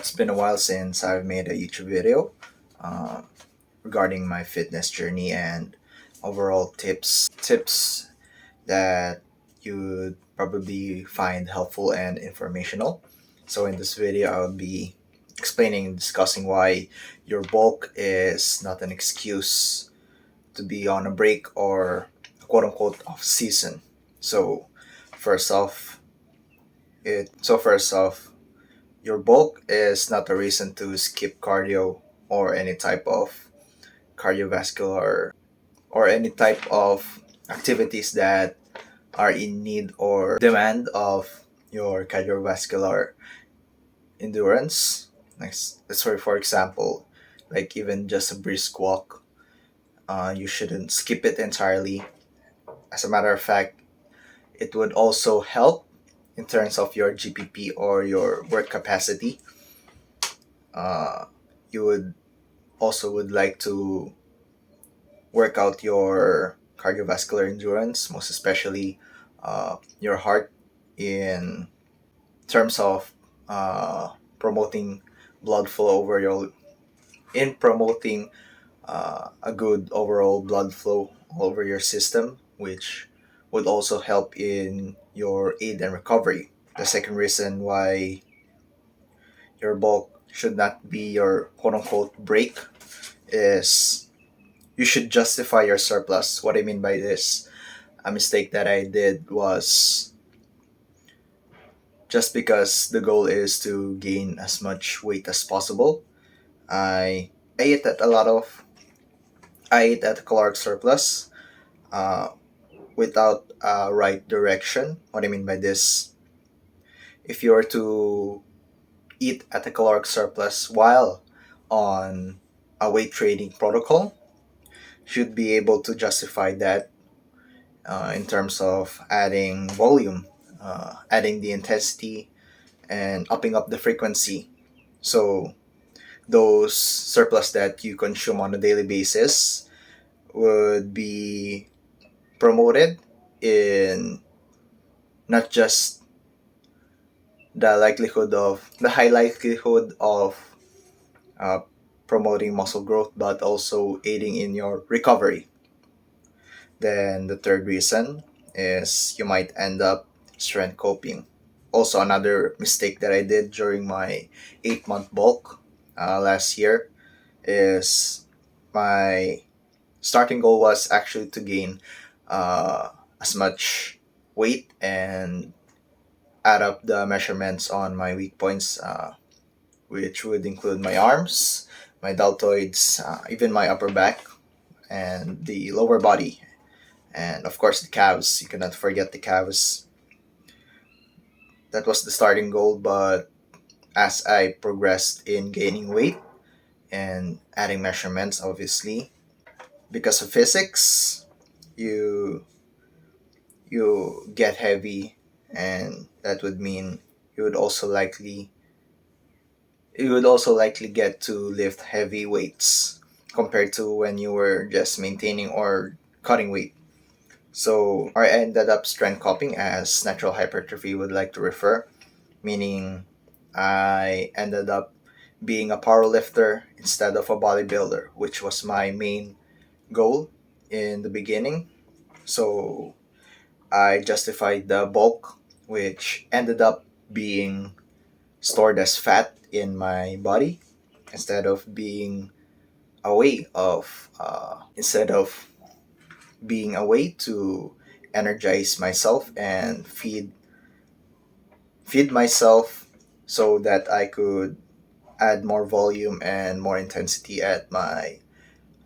It's been a while since I've made a YouTube video uh, regarding my fitness journey and overall tips that you'd probably find helpful and informational. So in this video, I'll be explaining and discussing why your bulk is not an excuse to be on a break or quote unquote off season. So first off, first off, your bulk is not a reason to skip cardio or any type of cardiovascular or any type of activities that are in need or demand of your cardiovascular endurance. Sorry, for example, like even just a brisk walk, you shouldn't skip it entirely. As a matter of fact, it would also help in terms of your GPP or your work capacity. Uh, you would also would like to work out your cardiovascular endurance, most especially your heart, in terms of promoting blood flow over your in promoting a good overall blood flow over your system, which would also help in your aid and recovery. The second reason why your bulk should not be your quote unquote break is you should justify your surplus. What I mean by this, a mistake that I did was just because the goal is to gain as much weight as possible. I ate at a lot of I ate at a caloric surplus uh, without a right direction. What I mean by this, if you were to eat at a caloric surplus while on a weight training protocol, should be able to justify that in terms of adding volume, adding the intensity, and upping up the frequency. So those surplus that you consume on a daily basis would be promoted in not just the high likelihood of uh, promoting muscle growth, but also aiding in your recovery. Then the third reason is you might end up strength coping. Also, another mistake that I did during my 8 month bulk last year is my starting goal was actually to gain as much weight and add up the measurements on my weak points, which would include my arms, my deltoids, even my upper back, and the lower body, and of course the calves. You cannot forget the calves. That was the starting goal, but as I progressed in gaining weight and adding measurements, obviously, because of physics, you you get heavy, and that would mean you would also likely you would also likely get to lift heavy weights compared to when you were just maintaining or cutting weight. So I ended up strength coping, as natural hypertrophy would like to refer, meaning I ended up being a power lifter instead of a bodybuilder, which was my main goal in the beginning. So I justified the bulk, which ended up being stored as fat in my body instead of being instead of being a way to energize myself and feed myself so that I could add more volume and more intensity at my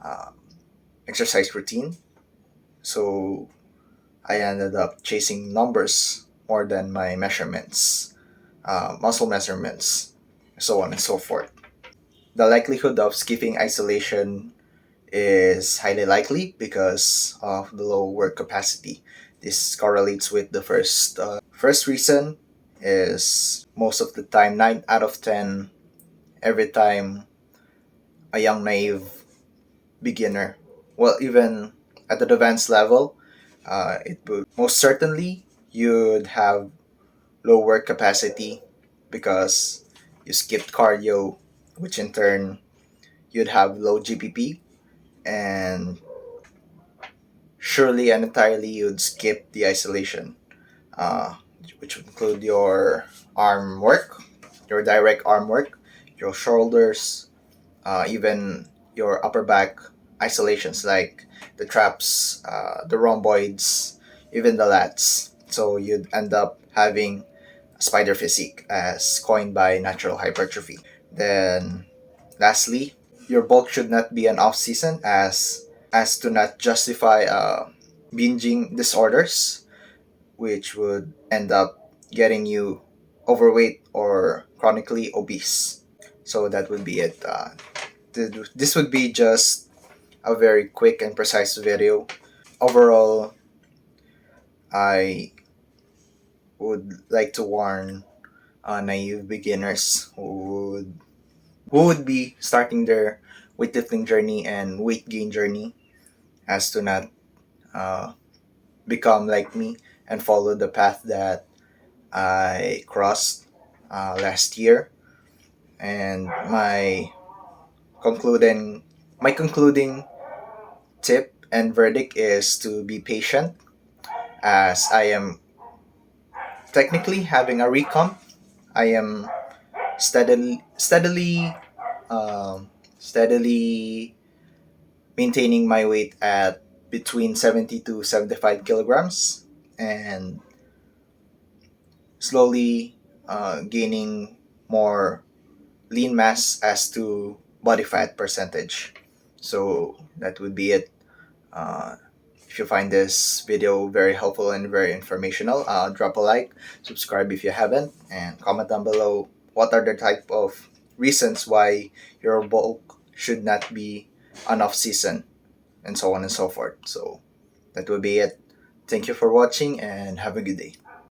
uh, exercise routine. So I ended up chasing numbers more than my measurements, muscle measurements, so on and so forth. The likelihood of skipping isolation is highly likely because of the low work capacity. This correlates with the first reason is most of the time, 9 out of 10, every time a young naive beginner, well, even at the advanced level, it would most certainly you'd have low work capacity because you skipped cardio, which in turn you'd have low GPP, and surely and entirely you'd skip the isolation, uh, which would include your arm work, your direct arm work, your shoulders, even your upper back isolations like the traps, the rhomboids, even the lats. So you'd end up having a spider physique as coined by natural hypertrophy. Then, lastly, your bulk should not be an off season as to not justify binging disorders, which would end up getting you overweight or chronically obese. So that would be it. This would be just a very quick and precise video. Overall, I would like to warn naive beginners who would be starting their weightlifting journey and weight gain journey as to not uh, become like me and follow the path that I crossed last year. And concluding my concluding tip and verdict is to be patient, as I am technically having a recomp. I am steadily um, steadily maintaining my weight at between 70 to 75 kilograms, and slowly gaining more lean mass as to body fat percentage. So that would be it. Uh, if you find this video very helpful and very informational, drop a like, subscribe if you haven't, and comment down below what are the type of reasons why your bulk should not be an off season, and so on and so forth. So that would be it. Thank you for watching and have a good day.